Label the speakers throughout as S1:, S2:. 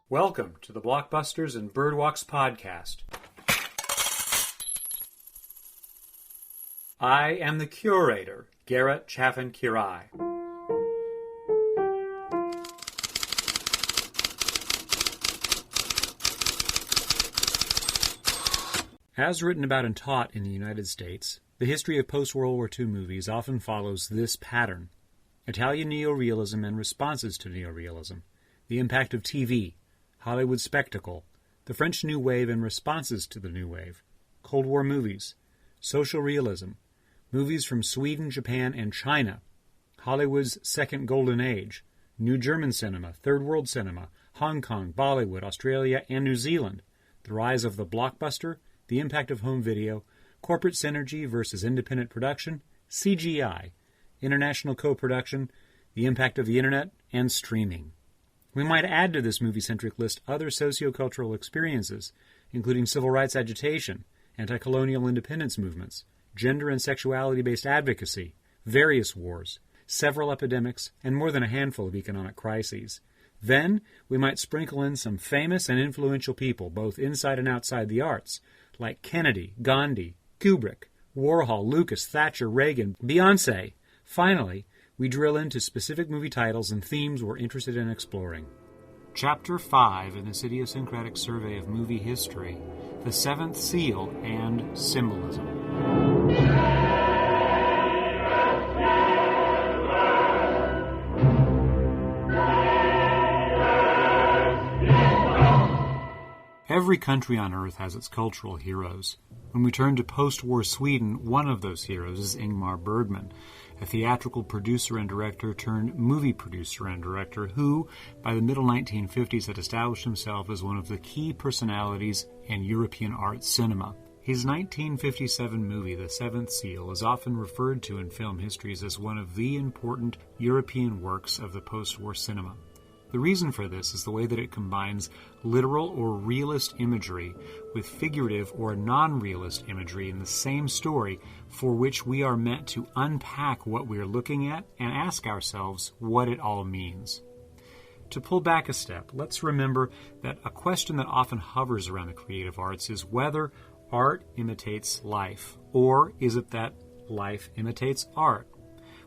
S1: Welcome to the Blockbusters and Birdwalks podcast. I am the curator, Garrett Chaffin-Kirai. As written about and taught in the United States, the history of post-World War II movies often follows this pattern: Italian neorealism and responses to neorealism, the impact of TV, Hollywood spectacle, the French New Wave and responses to the New Wave, Cold War movies, social realism, movies from Sweden, Japan, and China, Hollywood's second golden age, New German cinema, Third World cinema, Hong Kong, Bollywood, Australia, and New Zealand, the rise of the blockbuster, the impact of home video, corporate synergy versus independent production, CGI, international co-production, the impact of the internet, and streaming. We might add to this movie-centric list other sociocultural experiences, including civil rights agitation, anti-colonial independence movements, gender and sexuality-based advocacy, various wars, several epidemics, and more than a handful of economic crises. Then, we might sprinkle in some famous and influential people, both inside and outside the arts, like Kennedy, Gandhi, Kubrick, Warhol, Lucas, Thatcher, Reagan, Beyoncé. Finally, we drill into specific movie titles and themes we're interested in exploring. Chapter 5 in this idiosyncratic survey of movie history, The Seventh Seal and Symbolism. Every country on Earth has its cultural heroes. When we turn to post-war Sweden, one of those heroes is Ingmar Bergman, a theatrical producer and director turned movie producer and director who, by the middle 1950s, had established himself as one of the key personalities in European art cinema. His 1957 movie, The Seventh Seal, is often referred to in film histories as one of the important European works of the post-war cinema. The reason for this is the way that it combines literal or realist imagery with figurative or non-realist imagery in the same story, for which we are meant to unpack what we are looking at and ask ourselves what it all means. To pull back a step, let's remember that a question that often hovers around the creative arts is whether art imitates life, or is it that life imitates art?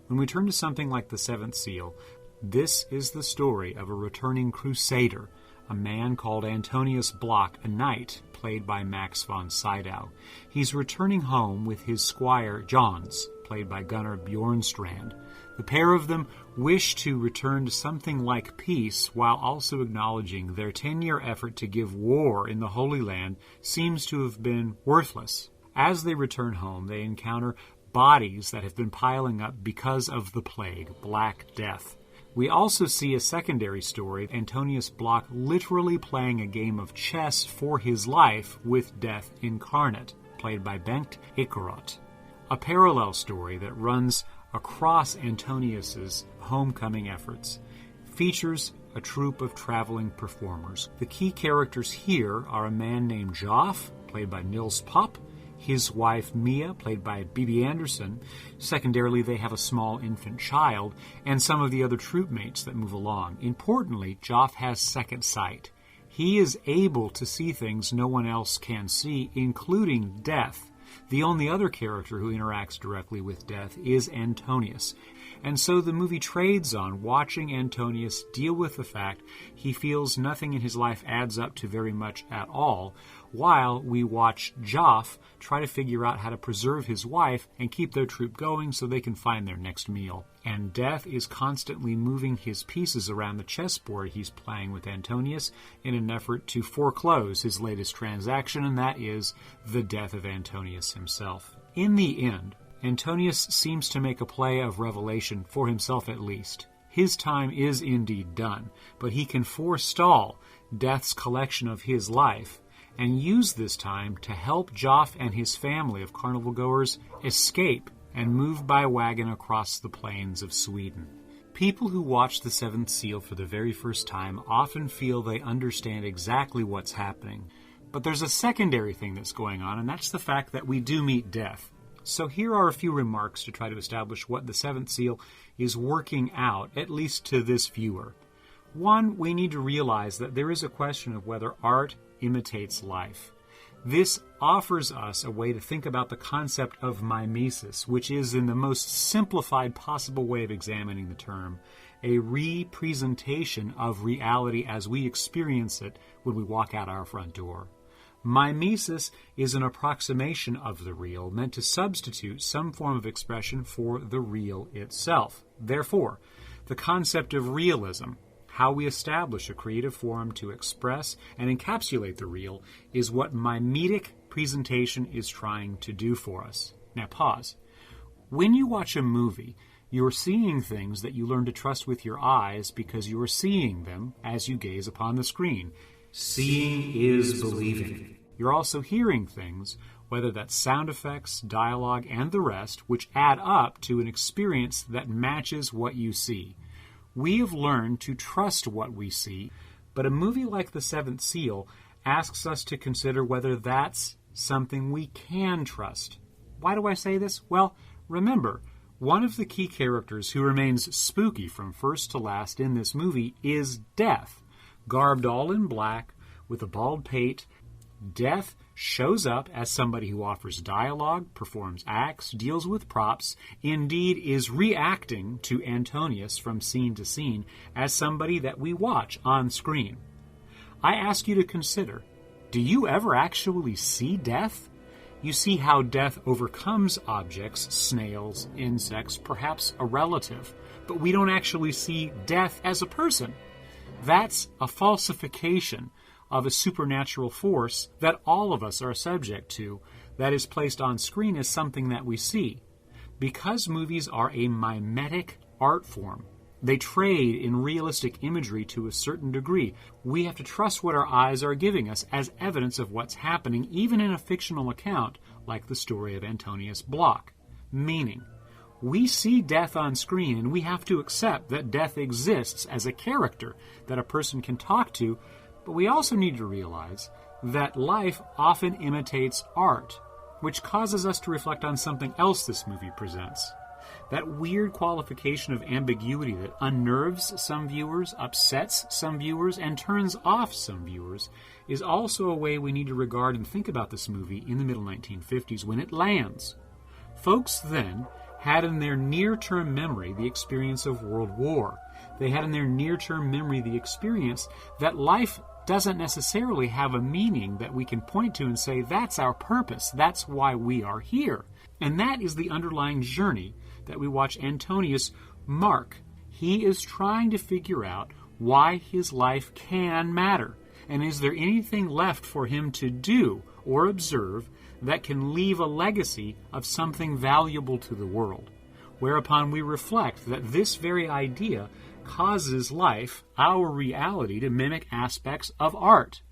S1: When we turn to something like The Seventh Seal, this is the story of a returning crusader, a man called Antonius Block, a knight, played by Max von Sydow. He's returning home with his squire, Jons, played by Gunnar Bjornstrand. The pair of them wish to return to something like peace while also acknowledging their 10-year effort to give war in the Holy Land seems to have been worthless. As they return home, they encounter bodies that have been piling up because of the plague, Black Death. We also see a secondary story, Antonius Block literally playing a game of chess for his life with death incarnate, played by Bengt Ekeroth. A parallel story that runs across Antonius's homecoming efforts features a troupe of traveling performers. The key characters here are a man named Joff, played by Nils Popp, his wife Mia, played by Bibi Andersson. Secondarily, they have a small infant child, and some of the other troupe mates that move along. Importantly, Joff has second sight. He is able to see things no one else can see, including death. The only other character who interacts directly with death is Antonius. And so the movie trades on watching Antonius deal with the fact he feels nothing in his life adds up to very much at all, while we watch Joff try to figure out how to preserve his wife and keep their troop going so they can find their next meal. And Death is constantly moving his pieces around the chessboard he's playing with Antonius in an effort to foreclose his latest transaction, and that is the death of Antonius himself. In the end, Antonius seems to make a play of revelation, for himself at least. His time is indeed done, but he can forestall Death's collection of his life and use this time to help Joff and his family of carnival goers escape and move by wagon across the plains of Sweden. People who watch The Seventh Seal for the very first time often feel they understand exactly what's happening. But there's a secondary thing that's going on, and that's the fact that we do meet death. So here are a few remarks to try to establish what The Seventh Seal is working out, at least to this viewer. One, we need to realize that there is a question of whether art imitates life. This offers us a way to think about the concept of mimesis, which is, in the most simplified possible way of examining the term, a representation of reality as we experience it when we walk out our front door. Mimesis is an approximation of the real, meant to substitute some form of expression for the real itself. Therefore, the concept of realism, how we establish a creative form to express and encapsulate the real, is what mimetic presentation is trying to do for us. Now pause. When you watch a movie, you're seeing things that you learn to trust with your eyes because you are seeing them as you gaze upon the screen. Seeing is believing. You're also hearing things, whether that's sound effects, dialogue, and the rest, which add up to an experience that matches what you see. We have learned to trust what we see, but a movie like The Seventh Seal asks us to consider whether that's something we can trust. Why do I say this? Well, remember, one of the key characters who remains spooky from first to last in this movie is Death. Garbed all in black, with a bald pate, Death shows up as somebody who offers dialogue, performs acts, deals with props, indeed is reacting to Antonius from scene to scene as somebody that we watch on screen. I ask you to consider, do you ever actually see Death? You see how Death overcomes objects, snails, insects, perhaps a relative, but we don't actually see Death as a person. That's a falsification of a supernatural force that all of us are subject to, that is placed on screen as something that we see. Because movies are a mimetic art form, they trade in realistic imagery to a certain degree. We have to trust what our eyes are giving us as evidence of what's happening, even in a fictional account like the story of Antonius Block. Meaning, we see Death on screen and we have to accept that Death exists as a character that a person can talk to, but we also need to realize that life often imitates art, which causes us to reflect on something else this movie presents. That weird qualification of ambiguity that unnerves some viewers, upsets some viewers, and turns off some viewers is also a way we need to regard and think about this movie in the middle 1950s when it lands. Folks then had in their near-term memory the experience of World War. They had in their near-term memory the experience that life doesn't necessarily have a meaning that we can point to and say, that's our purpose, that's why we are here. And that is the underlying journey that we watch Antonius mark. He is trying to figure out why his life can matter. And is there anything left for him to do or observe that can leave a legacy of something valuable to the world? Whereupon we reflect that this very idea causes life, our reality, to mimic aspects of art.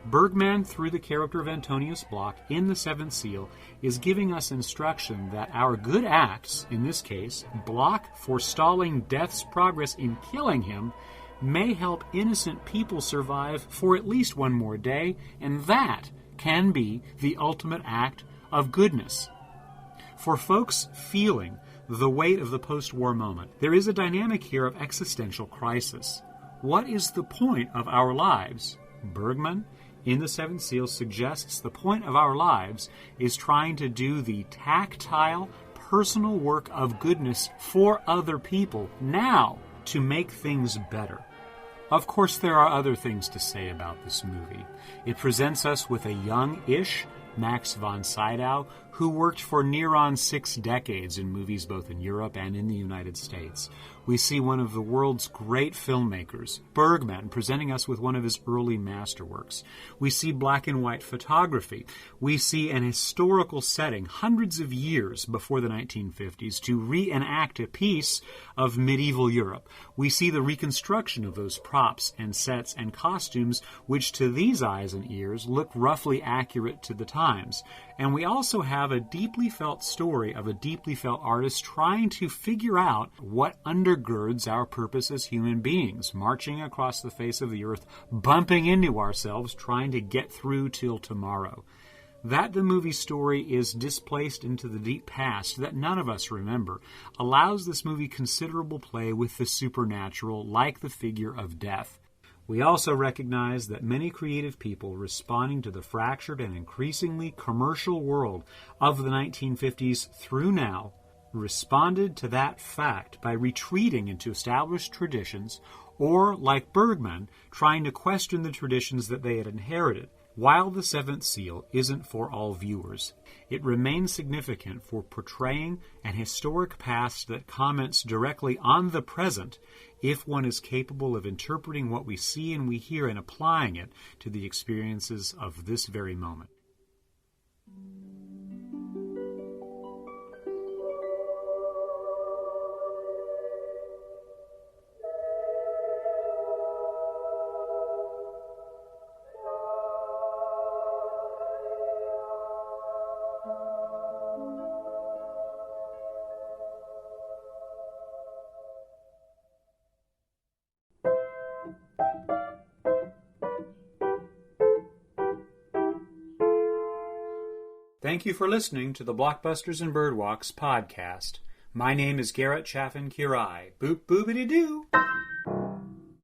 S1: Bergman, through the character of Antonius Block in The Seventh Seal, is giving us instruction that our good acts, in this case, Block forestalling Death's progress in killing him, may help innocent people survive for at least one more day, and that can be the ultimate act of goodness. For folks feeling the weight of the post-war moment, there is a dynamic here of existential crisis. What is the point of our lives? Bergman, in The Seventh Seal, suggests the point of our lives is trying to do the tactile, personal work of goodness for other people now to make things better. Of course, there are other things to say about this movie. It presents us with a young-ish Max von Sydow, who worked for near on 6 decades in movies both in Europe and in the United States. We see one of the world's great filmmakers, Bergman, presenting us with one of his early masterworks. We see black and white photography. We see an historical setting hundreds of years before the 1950s to reenact a piece of medieval Europe. We see the reconstruction of those props and sets and costumes, which to these eyes and ears look roughly accurate to the times. And we also have a deeply felt story of a deeply felt artist trying to figure out what undergirds our purpose as human beings, marching across the face of the earth, bumping into ourselves, trying to get through till tomorrow. That the movie story is displaced into the deep past that none of us remember allows this movie considerable play with the supernatural, like the figure of death. We also recognize that many creative people responding to the fractured and increasingly commercial world of the 1950s through now responded to that fact by retreating into established traditions or, like Bergman, trying to question the traditions that they had inherited. While The Seventh Seal isn't for all viewers, it remains significant for portraying an historic past that comments directly on the present if one is capable of interpreting what we see and we hear and applying it to the experiences of this very moment. Thank you for listening to the Blockbusters and Birdwalks podcast. My name is Garrett Chaffin Kirai. Boop boopity doo.